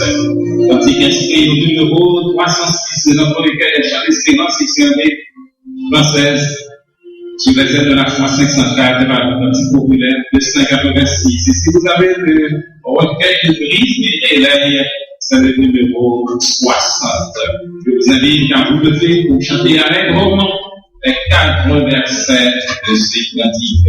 Tandis qu'inscrit au numéro 306 de notre recueil des chants d'espérance, section française, sur les aides de la foi 504, partie populaire 286. Et si vous avez le recueil de brise et l'éveil, c'est le numéro 60. Je vous invite à vous lever pour chanter allègrement les 4 versets de ces cantiques.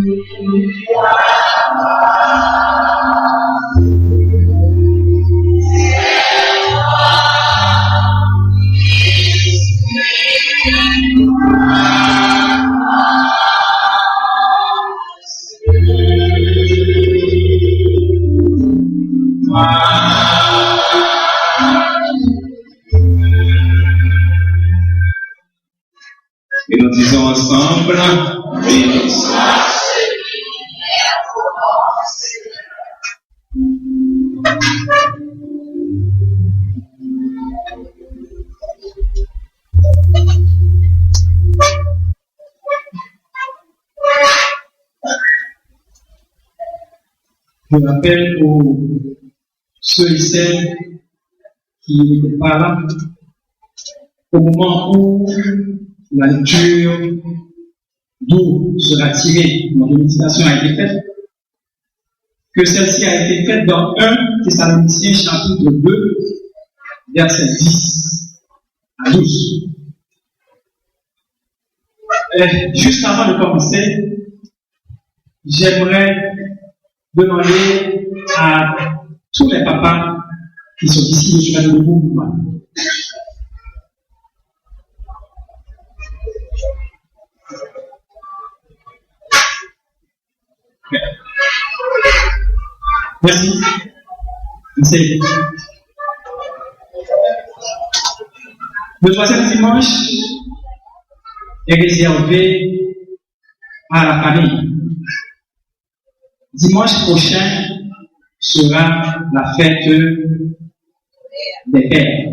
Et nous disons ensemble, béni soit Je rappelle pour ceux et celles qui n'étaient pas là, au moment où la lecture d'où sera tirée, notre méditation a été faite, que celle-ci a été faite dans 1 Thessaloniciens chapitre 2, verset 10 à 12. Juste avant de commencer, j'aimerais demander à tous les papas qui sont ici de chemin de mouvement. Merci. Merci. Le troisième dimanche est réservé à la famille. Dimanche prochain sera la fête des pères.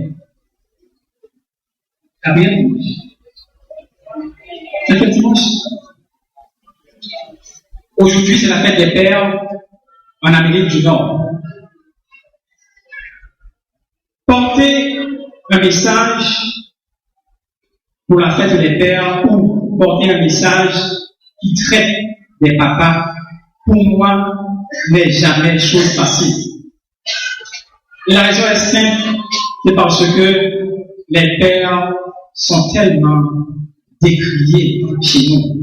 Combien de dimanche? C'est quel dimanche? Aujourd'hui, c'est la fête des pères en Amérique du Nord. Porter un message pour la fête des pères ou porter un message qui traite des papas, pour moi, n'est jamais chose facile. Et la raison est simple, c'est parce que les pères sont tellement décriés chez nous.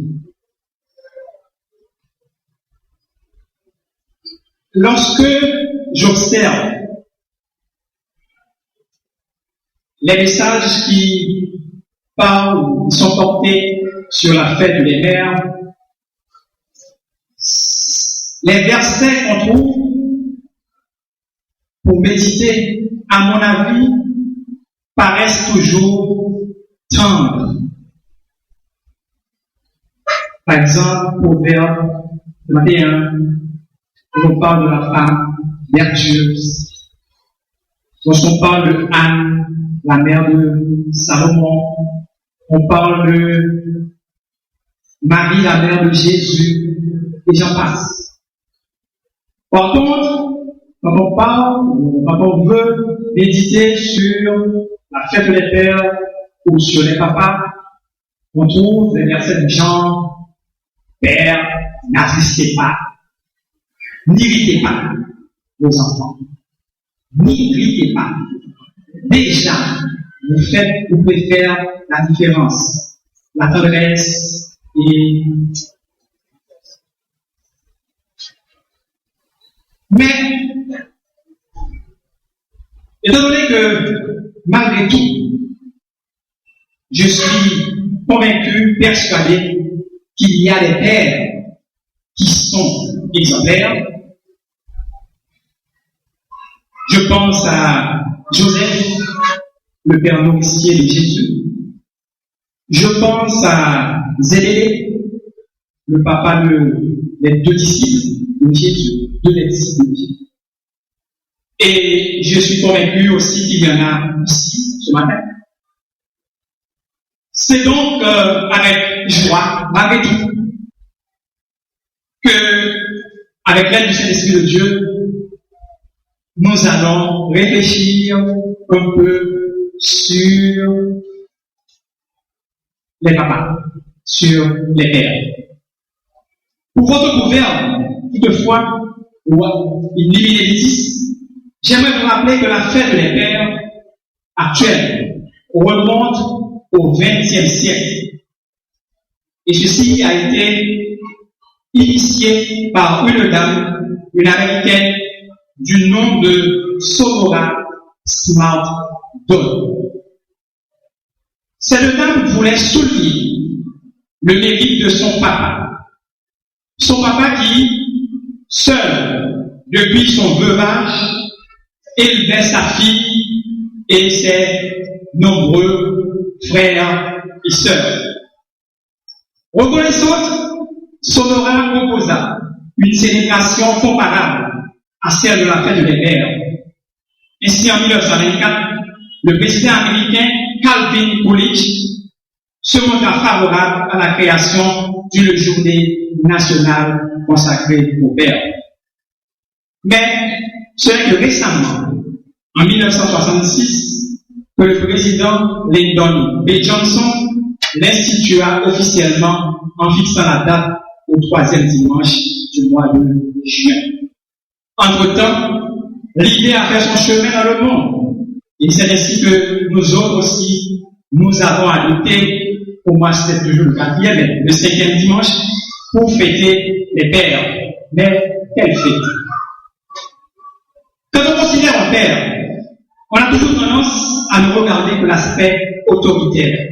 Lorsque j'observe les messages qui parlent, qui sont portés sur la fête des pères, les versets qu'on trouve pour méditer, à mon avis, paraissent toujours tendres. Par exemple, Proverbe 21, on parle de la femme vertueuse. Lorsqu'on parle de Anne, la mère de Salomon, on parle de Marie, la mère de Jésus, et j'en passe. Par contre, quand on parle, quand on veut méditer sur la fête des pères ou sur les papas, on trouve des versets de genre, Père, n'attristez pas, n'irritez pas vos enfants, n'irritez pas. Déjà, vous pouvez faire la différence, la tendresse et... Mais, étant donné que, malgré tout, je suis convaincu, persuadé qu'il y a des pères qui sont exemplaires. Je pense à Joseph, le père nourricier de Jésus. Je pense à Zébédée, le papa des deux disciples de Jésus, deux disciples de Jésus. Et je suis convaincu aussi qu'il y en a ici ce matin. C'est donc avec joie, malgré tout, que, avec l'aide du Saint-Esprit de Dieu, nous allons réfléchir un peu sur les papas, sur les pères. Pour votre proverbe, toutefois, ou in limite, j'aimerais vous rappeler que la fête des pères actuelle remonte au XXe siècle. Et ceci a été initié par une dame, une américaine, du nom de Sonora Smart Dodd. Cette dame voulait souligner le mérite de son papa. Son papa qui, seul, depuis son veuvage, élevait sa fille et ses nombreux frères et sœurs. Reconnaissante, Sonora proposa une célébration comparable à celle de la fête des mères. Ainsi, en 1924, le président américain Calvin Coolidge se montra favorable à la création d'une journée nationale consacrée aux pères. Mais ce n'est que récemment, en 1966, que le président Lyndon B. Johnson l'institua officiellement en fixant la date au 3e dimanche du mois de juin. Entre-temps, l'idée a fait son chemin dans le monde. Et c'est ainsi que nous autres aussi, nous avons adopté, pour moi c'était toujours le 4e, mais le 5e dimanche, pour fêter les pères. Mais quelle fête! Quand on considère un père, on a toujours tendance à ne regarder que l'aspect autoritaire.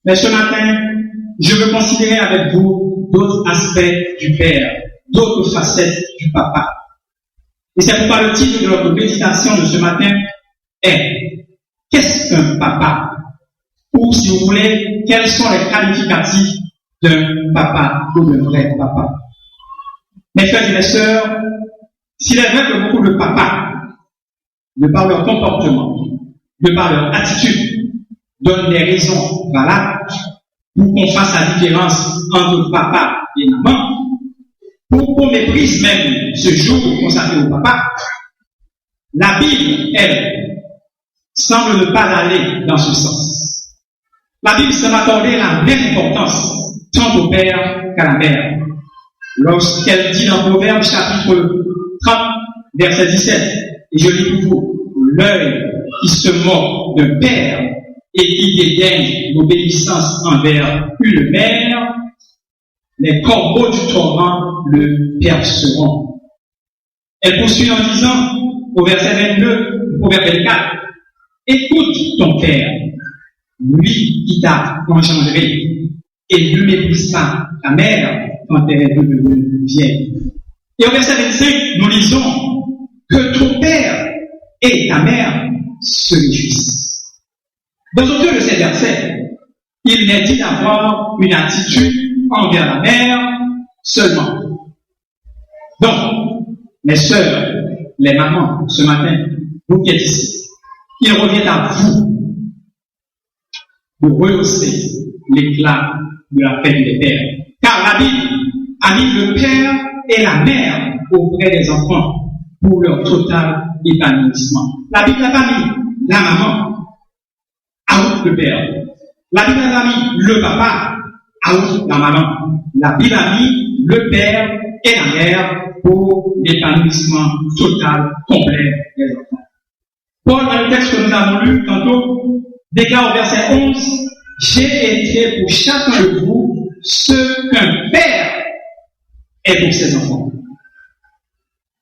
Mais ce matin, je veux considérer avec vous d'autres aspects du père, d'autres facettes du papa. Et c'est pourquoi le titre de notre méditation de ce matin est « Qu'est-ce qu'un papa ?» ou, si vous voulez, quels sont les qualificatifs d'un papa ou d'un vrai papa. Mes frères et mes sœurs, s'il est vrai que beaucoup de papas, de par leur comportement, de par leur attitude, donnent des raisons valables pour qu'on fasse la différence entre papa et maman, pour qu'on méprise même ce jour consacré au papa, la Bible, elle, semble ne pas aller dans ce sens. La Bible semble accorder la même importance tant au père qu'à la mère. Lorsqu'elle dit dans Proverbes chapitre 30, verset 17, et je lis pour vous, l'œil qui se moque d'un père et qui dédaigne l'obéissance envers une mère, les corbeaux du torrent le perceront. Elle poursuit en disant, au verset 22, au verset 24, écoute ton père, lui qui t'a engendré, et ne méprise pas ta mère quand elle est devenue vieille. Et au verset 25, nous lisons que ton père et ta mère se réjouissent. Dans aucun de ces versets, il n'est dit d'avoir une attitude envers la mère seulement. Donc, mes sœurs, les mamans, ce matin, vous qui êtes ici, il revient à vous de rehausser l'éclat de la fête des pères. Car la Bible a mis le père et la mère auprès des enfants pour leur total épanouissement. La Bible n'a pas mis la maman out le père. La Bible n'a pas mis le papa out la maman. La Bible a mis le père et la mère pour l'épanouissement total, complet des enfants. Paul, dans le texte que nous avons lu tantôt, déclare au verset 11, « J'ai été pour chacun de vous ce qu'un père est pour ses enfants. »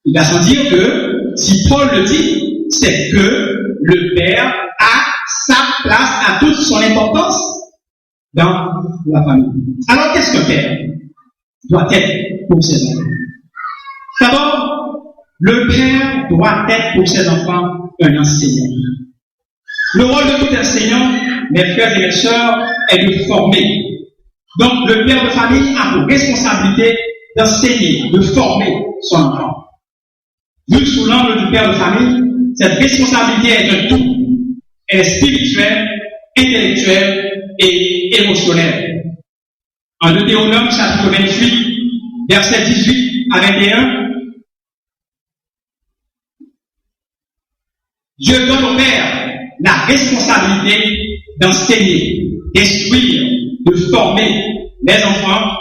Il va sans dire que, si Paul le dit, c'est que le père a sa place, a toute son importance dans la famille. Alors, qu'est-ce qu'un père doit être pour ses enfants? D'abord, le père doit être pour ses enfants un enseignant. Le rôle de tout enseignant, mes frères et mes sœurs, est de former. Donc, le père de famille a pour responsabilité d'enseigner, de former son enfant. Vu sous l'angle du père de famille, cette responsabilité est un tout. Elle est spirituelle, intellectuelle et émotionnelle. En Deutéronome, chapitre 28, versets 18 à 21, Dieu donne au père la responsabilité d'enseigner, d'instruire, de former les enfants